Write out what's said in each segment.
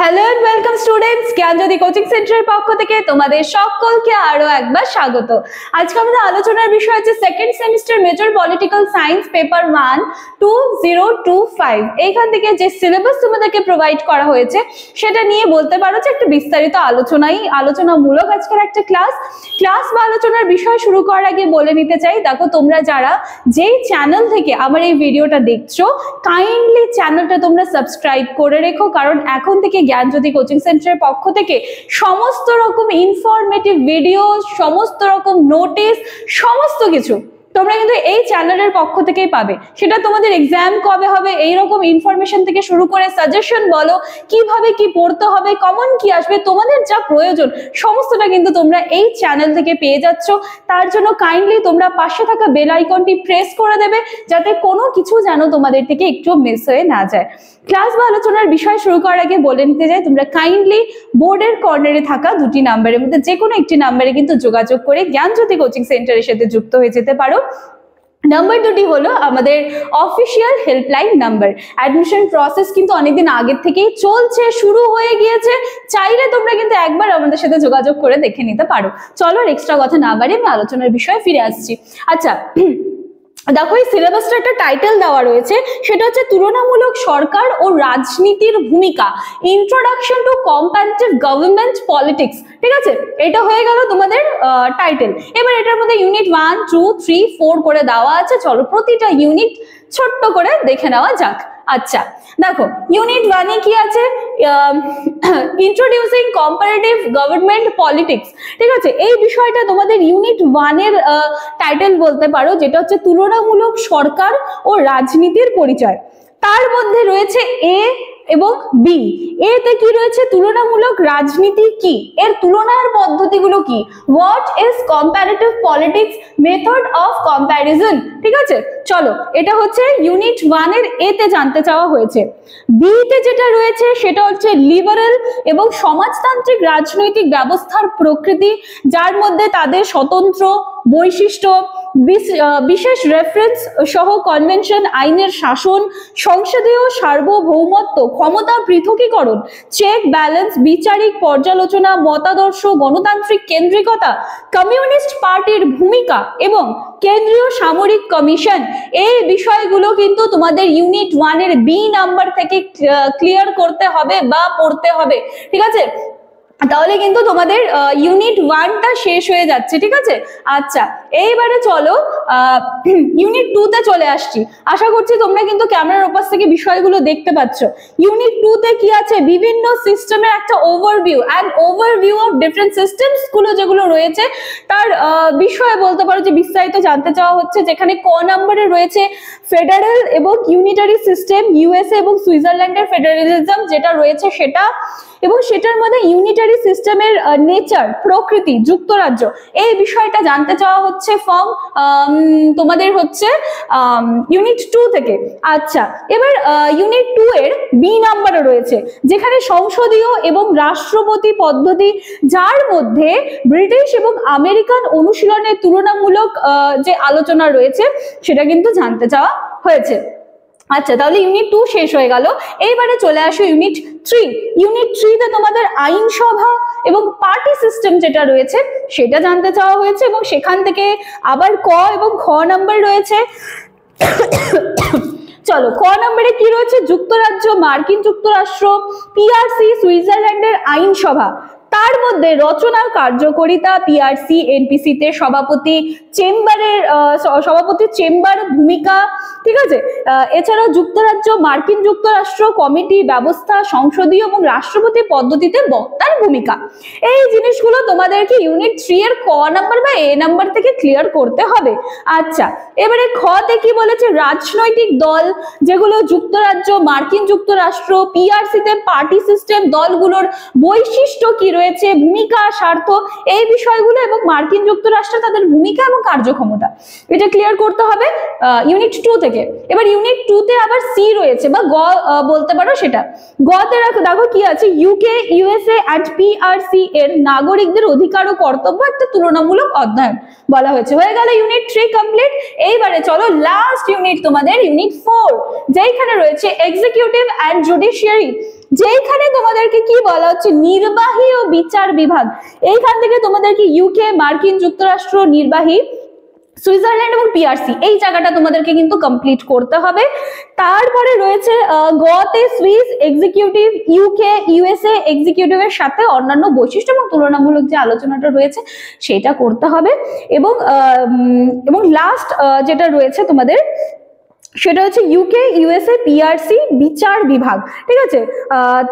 Hello and welcome students, Gyanjyoti coaching সেন্টারের পক্ষ থেকে তোমাদের সকলকে আরো একবার স্বাগত। আজকে আমাদের আলোচনার বিষয় হচ্ছে second semester major political science paper 1 2025। এইখান থেকে যে সিলেবাস তোমাদেরকে প্রোভাইড করা হয়েছে সেটা নিয়ে বলতে পারো যে একটা বিস্তারিত আলোচনামূলক আজকের একটা ক্লাস বা আলোচনার বিষয় শুরু করার আগে বলে নিতে চাই, দেখো তোমরা যারা যেই চ্যানেল থেকে আমার এই ভিডিওটা দেখছো কাইন্ডলি চ্যানেলটা তোমরা সাবস্ক্রাইব করে রেখো, কারণ এখন থেকে জ্ঞানজ্যোতি কোচিং সেন্টারের পক্ষ থেকে সমস্ত রকম ইনফরমেটিভ ভিডিও, সমস্ত রকম নোটিশ, সমস্ত কিছু তোমরা কিন্তু এই চ্যানেলের পক্ষ থেকেই পাবে। সেটা তোমাদের এক্সাম কবে হবে এইরকম ইনফরমেশন থেকে শুরু করে সাজেশন বলো, কিভাবে কি পড়তে হবে, কমন কি আসবে, তোমাদের যা প্রয়োজন সমস্তটা কিন্তু তোমরা এই চ্যানেল থেকে পেয়ে যাচ্ছ। তার জন্য কাইন্ডলি তোমরা পাশে থাকা বেল আইকনটি প্রেস করে দেবে যাতে কোনো কিছু যেন তোমাদের থেকে একটু মিস হয়ে না যায়। ক্লাস বা আলোচনার বিষয় শুরু করার আগে বলে নিতে চাই, তোমরা কাইন্ডলি বোর্ডের কর্নারে থাকা দুটি নাম্বারের মধ্যে যে কোনো একটি নাম্বারে কিন্তু যোগাযোগ করে জ্ঞানজ্যোতি কোচিং সেন্টারের সাথে যুক্ত হয়ে যেতে পারো। নাম্বার দুটি হলো আমাদের official helpline number. Admission process কিন্তু অনেকদিন আগের থেকেই চলছে, শুরু হয়ে গিয়েছে। চাইলে তোমরা কিন্তু একবার আমাদের সাথে যোগাযোগ করে দেখে নিতে পারো। চলো এক্সট্রা কথা না বাড়িয়ে আমি আলোচনার বিষয়ে ফিরে আসছি। আচ্ছা, দেখো এই সিলেবাসটা একটা টাইটেল দেওয়া রয়েছে, সেটা হচ্ছে তুলনামূলক সরকার ও রাজনীতির ভূমিকা, introduction to comparative government politics. ঠিক আছে, এটা হয়ে গেল তোমাদের টাইটেল। এবার এটার মধ্যে ইউনিট 1, 2, 3, 4 করে দেওয়া আছে। চলো প্রতিটা ইউনিট ছোট্ট করে দেখে নেওয়া যাক। আচ্ছা দেখো, ইউনিট 1 এ কি আছে? Introducing comparative government politics. ঠিক আছে, এই বিষয়টা তোমাদের ইউনিট 1 এর টাইটেল বলতে পারো, যেটা হচ্ছে তুলনামূলক সরকার ও রাজনীতির পরিচয়। তার মধ্যে রয়েছে এ এবং বি। এতে কি রয়েছে? তুলনামূলক রাজনীতি কি, এর তুলনার পদ্ধতিগুলো কি, what is comparative politics, method of comparison. ঠিক আছে, চলো এটা হচ্ছে ইউনিট 1 এর এতে জানতে চাওয়া হয়েছে। বি তে যেটা রয়েছে সেটা হচ্ছে লিবারেল এবং সমাজতান্ত্রিক রাজনৈতিক ব্যবস্থার প্রকৃতি, যার মধ্যে তাদের স্বতন্ত্র বৈশিষ্ট্য, বিশেষ রেফারেন্স সহ কনভেনশন, আইনের শাসন, সংসদীয় সার্বভৌমত্ব, ক্ষমতা পৃথকীকরণ, চেক ব্যালেন্স, বিচারিক পর্যালোচনা, মতাদর্শ, গণতান্ত্রিক কেন্দ্রিকতা, কমিউনিস্ট পার্টির ভূমিকা এবং কেন্দ্রীয় সামরিক কমিশন। এই বিষয়গুলো কিন্তু তোমাদের ইউনিট 1 এর বি নাম্বার থেকে ক্লিয়ার করতে হবে বা পড়তে হবে। ঠিক আছে, তাহলে কিন্তু তোমাদের ইউনিট 1টা শেষ হয়ে যাচ্ছে। ঠিক আছে, আচ্ছা এইবারে চলো ইউনিট 2 তে চলে আসছি। আশা করছি তোমরা কিন্তু ক্যামেরার উপর থেকে বিষয়গুলো দেখতে পাচ্ছ। ইউনিট 2 তে কি আছে? বিভিন্ন সিস্টেমের একটা ওভারভিউ অফ ডিফারেন্ট সিস্টেমস গুলো যেগুলো রয়েছে তার বিষয়ে বলতে পারো যে বিস্তারিত জানতে চাওয়া হচ্ছে, যেখানে ক নম্বরে রয়েছে ফেডারেল এবং ইউনিটারি সিস্টেম, ইউএসএ এবং সুইজারল্যান্ডের ফেডারেলিজম যেটা রয়েছে সেটা, এবং সেটার মধ্যে ইউনিটারি সিস্টেমের নেচার, প্রকৃতি, যুক্তরাজ্য, এই বিষয়টা জানতে চাওয়া হচ্ছে ফর্ম তোমাদের হচ্ছে ইউনিট 2 থেকে। আচ্ছা, এবার ইউনিট 2 এর বি নাম্বারে রয়েছে, যেখানে সংসদীয় এবং রাষ্ট্রপতি পদ্ধতি, যার মধ্যে ব্রিটিশ এবং আমেরিকান অনুশীলনের তুলনামূলক যে আলোচনা রয়েছে সেটা কিন্তু জানতে চাওয়া হয়েছে। আচ্ছা, তাহলে ইউনিট 2 শেষ হয়ে গেল। এইবারে চলে আসো ইউনিট 3। ইউনিট 3 তে তোমাদের আইনসভা এবং পার্টি সিস্টেম যেটা রয়েছে সেটা জানতে চাওয়া হয়েছে, এবং সেখান থেকে আবার ক এবং খ নাম্বার রয়েছে। চলো ক নম্বরে কি রয়েছে? যুক্তরাজ্য, মার্কিন যুক্তরাষ্ট্র, পিআরসি, সুইজারল্যান্ডের আইনসভা, তার মধ্যে রচনা, কার্যকারিতা, পিআরসি এনপিসি তে সভাপতি চেম্বার ভূমিকা। ঠিক আছে, এছাড়াও যুক্তরাজ্য, মার্কিন যুক্তরাষ্ট্র, কমিটি ব্যবস্থা, সংসদীয় এবং রাষ্ট্রপতি পদ্ধতিতে বক্তার ভূমিকা। এই জিনিসগুলো তোমাদেরকে ইউনিট 3 এর ক নাম্বার বা এ নাম্বার থেকে ক্লিয়ার করতে হবে। আচ্ছা, এবারে খ তে কি বলেছে? রাজনৈতিক দল যেগুলো যুক্তরাজ্য, মার্কিন যুক্তরাষ্ট্র, পিআরসি তে পার্টি সিস্টেম, দলগুলোর বৈশিষ্ট্য কি রয়েছে, ভূমিকা, স্বার্থ, এই বিষয়গুলো, এবং মার্কিন যুক্তরাষ্ট্র তাদের ভূমিকা এবং কার্যক্ষমতা, এটা ক্লিয়ার করতে হবে ইউনিট 2 থেকে। এবার ইউনিট 2 তে আবার সি রয়েছে বা গ বলতে পারো সেটা। গ তে দেখো কি আছে? ইউকে, ইউএসএ এন্ড পিআরসি এর নাগরিকদের অধিকার ও কর্তব্য একটা তুলনামূলক অধ্যয়ন বলা হয়েছে। হয়ে গেল ইউনিট 3 কমপ্লিট। এইবারে চলো লাস্ট ইউনিট তোমাদের ইউনিট 4, যেখানে রয়েছে এক্সিকিউটিভ এন্ড জুডিশিয়ারি, যেখানে তোমাদের তোমাদেরকে কি বলা হচ্ছে, নির্বাহী ও বিচার বিভাগ। এইখান থেকে তোমাদেরকে ইউকে, মার্কিন যুক্তরাষ্ট্র, নির্বাহী, সুইজারল্যান্ড এবং পিআরসি এই জায়গাটা তোমাদেরকে কিন্তু কমপ্লিট করতে হবে। তারপরে রয়েছে গতে সুইস এক্সিকিউটিভ, ইউকে ইউএসএ এক্সিকিউটিভের সাথে অন্যান্য বৈশিষ্ট্য এবং তুলনামূলক যে আলোচনাটা রয়েছে সেটা করতে হবে। এবং লাস্ট যেটা রয়েছে তোমাদের সেটা হচ্ছে ইউকে ইউএসএ পিআরসি বিচার বিভাগ। ঠিক আছে,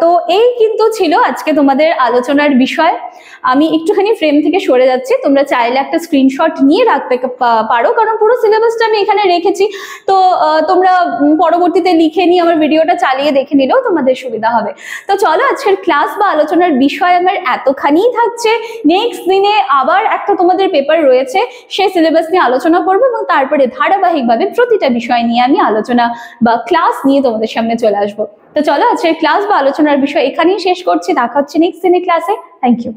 তো এই কিন্তু ছিল আজকে তোমাদের আলোচনার বিষয়। আমি একটুখানি ফ্রেম থেকে সরে যাচ্ছি, তোমরা চাইলে একটা স্ক্রিনশট নিয়ে রাখতে পারো, কারণ পুরো সিলেবাসটা আমি এখানে রেখেছি। তো তোমরা পরবর্তীতে লিখে নিয়ে আমার ভিডিওটা চালিয়ে দেখে নিলেও তোমাদের সুবিধা হবে। তো চলো, আজকের ক্লাস বা আলোচনার বিষয় আমার এতখানিই থাকছে। নেক্সট দিনে আবার একটা তোমাদের পেপার রয়েছে, সেই সিলেবাস নিয়ে আলোচনা করবো এবং তারপরে ধারাবাহিকভাবে প্রতিটা বিষয় নিয়ে আমি আলোচনা বা ক্লাস নিয়ে তোমাদের সামনে চলে আসবো। তো চলো, আজকের ক্লাস বা আলোচনার বিষয় এখানেই শেষ করছি। দেখা হচ্ছে নেক্সট দিনের ক্লাসে। Thank you.